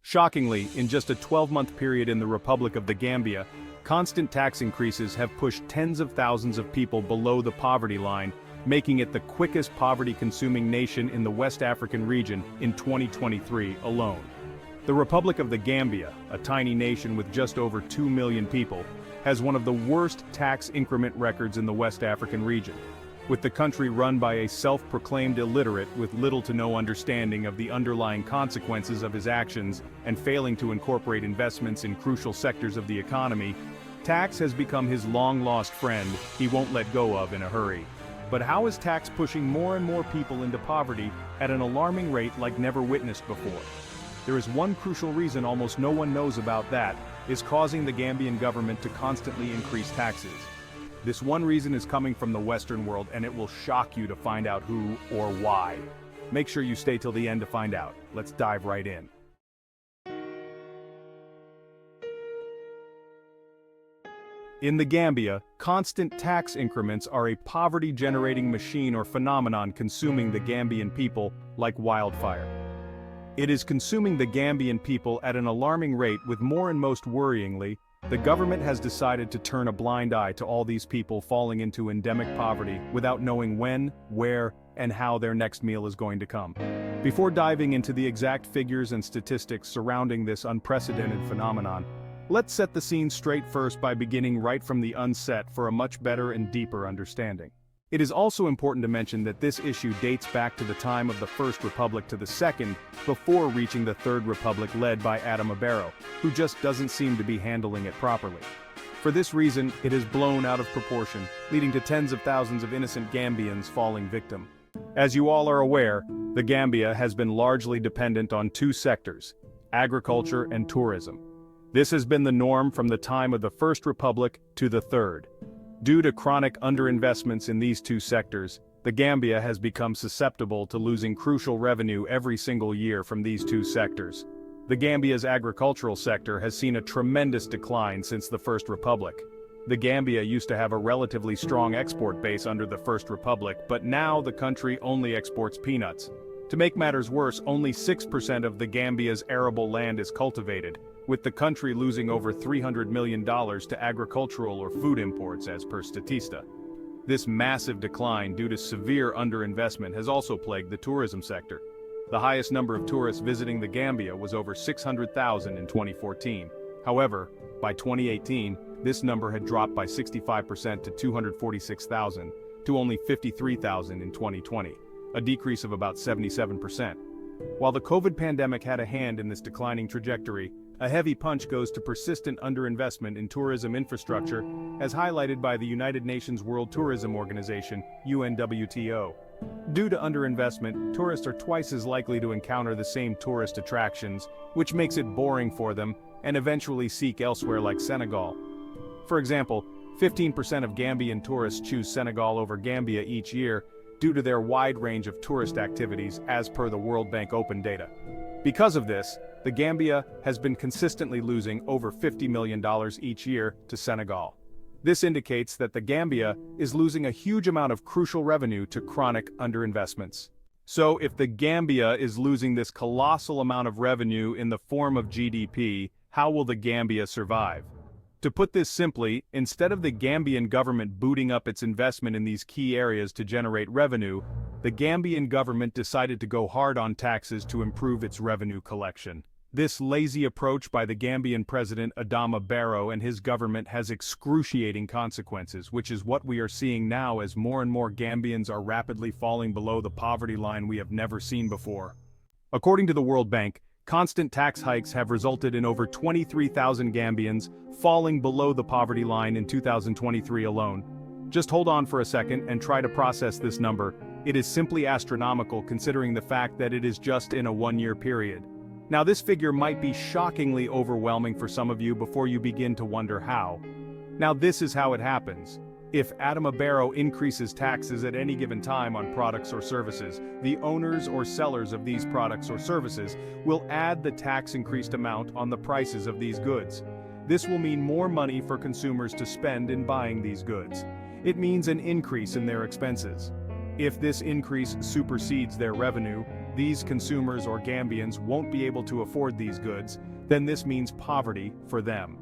Shockingly, in just a 12-month period in the Republic of the Gambia, constant tax increases have pushed tens of thousands of people below the poverty line, making it the quickest poverty-consuming nation in the West African region in 2023 alone. The Republic of the Gambia, a tiny nation with just over 2 million people, has one of the worst tax increment records in the West African region, with the country run by a self-proclaimed illiterate with little to no understanding of the underlying consequences of his actions and failing to incorporate investments in crucial sectors of the economy. Tax has become his long-lost friend he won't let go of in a hurry. But how is tax pushing more and more people into poverty at an alarming rate like never witnessed before? There is one crucial reason almost no one knows about that is causing the Gambian government to constantly increase taxes. This one reason is coming from the Western world, and it will shock you to find out who or why. Make sure you stay till the end to find out. Let's dive right in. In the Gambia, constant tax increments are a poverty-generating machine or phenomenon consuming the Gambian people like wildfire. It is consuming the Gambian people at an alarming rate, with more and most worryingly, the government has decided to turn a blind eye to all these people falling into endemic poverty without knowing when, where, and how their next meal is going to come. Before diving into the exact figures and statistics surrounding this unprecedented phenomenon, let's set the scene straight first by beginning right from the onset for a much better and deeper understanding. It is also important to mention that this issue dates back to the time of the First Republic to the Second, before reaching the Third Republic led by Adama Barrow, who just doesn't seem to be handling it properly. For this reason, it has blown out of proportion, leading to tens of thousands of innocent Gambians falling victim. As you all are aware, the Gambia has been largely dependent on two sectors: agriculture and tourism. This has been the norm from the time of the First Republic to the Third. Due to chronic underinvestments in these two sectors, the Gambia has become susceptible to losing crucial revenue every single year from these two sectors. The Gambia's agricultural sector has seen a tremendous decline since the First Republic. The Gambia used to have a relatively strong export base under the First Republic, but now the country only exports peanuts. To make matters worse, only 6% of the Gambia's arable land is cultivated, with the country losing over $300 million to agricultural or food imports as per Statista. This massive decline due to severe underinvestment has also plagued the tourism sector. The highest number of tourists visiting the Gambia was over 600,000 in 2014. However, by 2018, this number had dropped by 65% to 246,000, to only 53,000 in 2020, a decrease of about 77%. While the COVID pandemic had a hand in this declining trajectory, a heavy punch goes to persistent underinvestment in tourism infrastructure, as highlighted by the United Nations World Tourism Organization, UNWTO. Due to underinvestment, tourists are twice as likely to encounter the same tourist attractions, which makes it boring for them, and eventually seek elsewhere like Senegal. For example, 15% of Gambian tourists choose Senegal over Gambia each year, due to their wide range of tourist activities as per the World Bank Open data. Because of this, the Gambia has been consistently losing over $50 million each year to Senegal. This indicates that the Gambia is losing a huge amount of crucial revenue to chronic underinvestments. So if the Gambia is losing this colossal amount of revenue in the form of GDP, how will the Gambia survive? To put this simply, instead of the Gambian government booting up its investment in these key areas to generate revenue, the Gambian government decided to go hard on taxes to improve its revenue collection. This lazy approach by the Gambian president Adama Barrow and his government has excruciating consequences, which is what we are seeing now as more and more Gambians are rapidly falling below the poverty line we have never seen before. According to the World Bank, constant tax hikes have resulted in over 23,000 Gambians falling below the poverty line in 2023 alone. Just hold on for a second and try to process this number. It is simply astronomical considering the fact that it is just in a one-year period. Now this figure might be shockingly overwhelming for some of you before you begin to wonder how. Now this is how it happens. If Adama Barrow increases taxes at any given time on products or services, the owners or sellers of these products or services will add the tax increased amount on the prices of these goods. This will mean more money for consumers to spend in buying these goods. It means an increase in their expenses. If this increase supersedes their revenue, these consumers or Gambians won't be able to afford these goods, then this means poverty for them.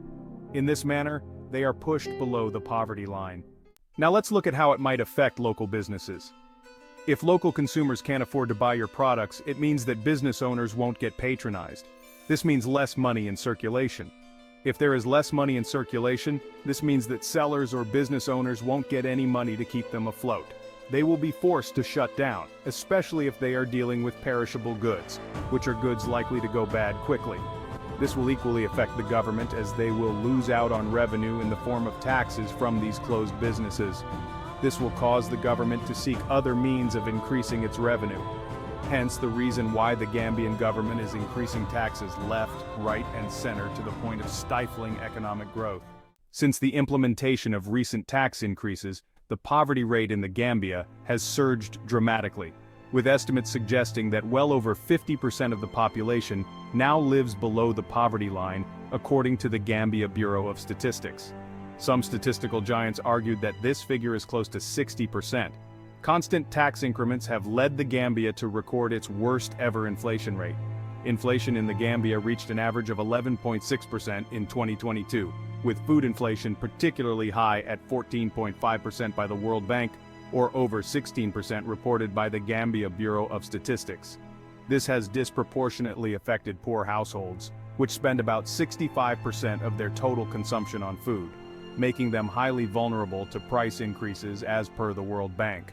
In this manner, they are pushed below the poverty line. Now let's look at how it might affect local businesses. If local consumers can't afford to buy your products, it means that business owners won't get patronized. This means less money in circulation. If there is less money in circulation, this means that sellers or business owners won't get any money to keep them afloat. They will be forced to shut down, especially if they are dealing with perishable goods, which are goods likely to go bad quickly. This will equally affect the government as they will lose out on revenue in the form of taxes from these closed businesses. This will cause the government to seek other means of increasing its revenue. Hence the reason why the Gambian government is increasing taxes left, right, and center to the point of stifling economic growth. Since the implementation of recent tax increases, the poverty rate in the Gambia has surged dramatically, with estimates suggesting that well over 50% of the population now lives below the poverty line, according to the Gambia Bureau of Statistics. Some statistical giants argued that this figure is close to 60%. Constant tax increments have led the Gambia to record its worst ever inflation rate. Inflation in the Gambia reached an average of 11.6% in 2022, with food inflation particularly high at 14.5% by the World Bank, or over 16% reported by the Gambia Bureau of Statistics. This has disproportionately affected poor households, which spend about 65% of their total consumption on food, making them highly vulnerable to price increases as per the World Bank.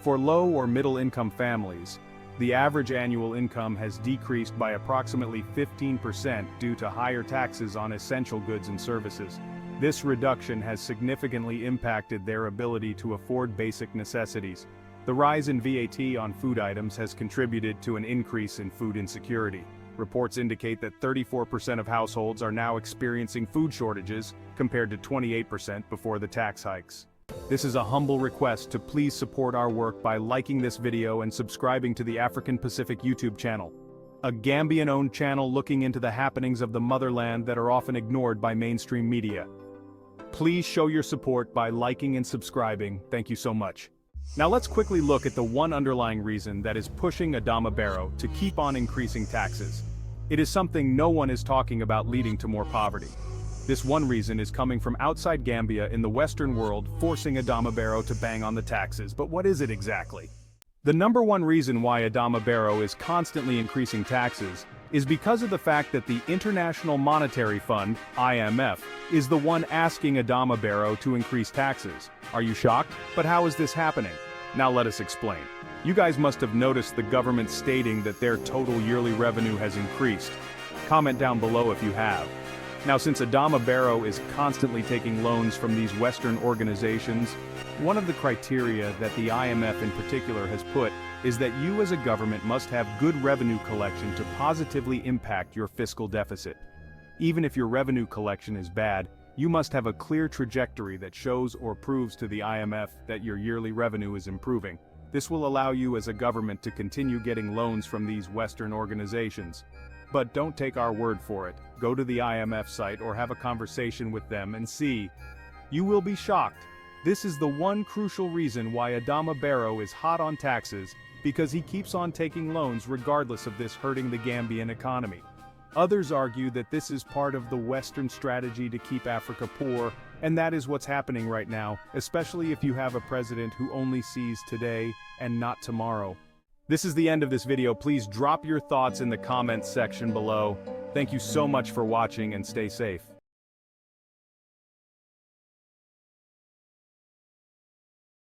For low or middle-income families, the average annual income has decreased by approximately 15% due to higher taxes on essential goods and services. This reduction has significantly impacted their ability to afford basic necessities. The rise in VAT on food items has contributed to an increase in food insecurity. Reports indicate that 34% of households are now experiencing food shortages, compared to 28% before the tax hikes. This is a humble request to please support our work by liking this video and subscribing to the African Pacific YouTube channel, a Gambian-owned channel looking into the happenings of the motherland that are often ignored by mainstream media. Please show your support by liking and subscribing. Thank you so much. Now let's quickly look at the one underlying reason that is pushing Adama Barrow to keep on increasing taxes. It is something no one is talking about, leading to more poverty. This one reason is coming from outside Gambia in the Western world, forcing Adama Barrow to bang on the taxes. But what is it exactly? The number one reason why Adama Barrow is constantly increasing taxes is because of the fact that the International Monetary Fund, IMF, is the one asking Adama Barrow to increase taxes. Are you shocked? But how is this happening? Now let us explain. You guys must have noticed the government stating that their total yearly revenue has increased. Comment down below if you have. Now, since Adama Barrow is constantly taking loans from these Western organizations, one of the criteria that the IMF in particular has put is that you as a government must have good revenue collection to positively impact your fiscal deficit. Even if your revenue collection is bad, you must have a clear trajectory that shows or proves to the IMF that your yearly revenue is improving. This will allow you as a government to continue getting loans from these Western organizations. But don't take our word for it. Go to the IMF site or have a conversation with them and see. You will be shocked. This is the one crucial reason why Adama Barrow is hot on taxes, because he keeps on taking loans regardless of this hurting the Gambian economy. Others argue that this is part of the Western strategy to keep Africa poor, and that is what's happening right now, especially if you have a president who only sees today and not tomorrow. This is the end of this video. Please drop your thoughts in the comments section below. Thank you so much for watching and stay safe.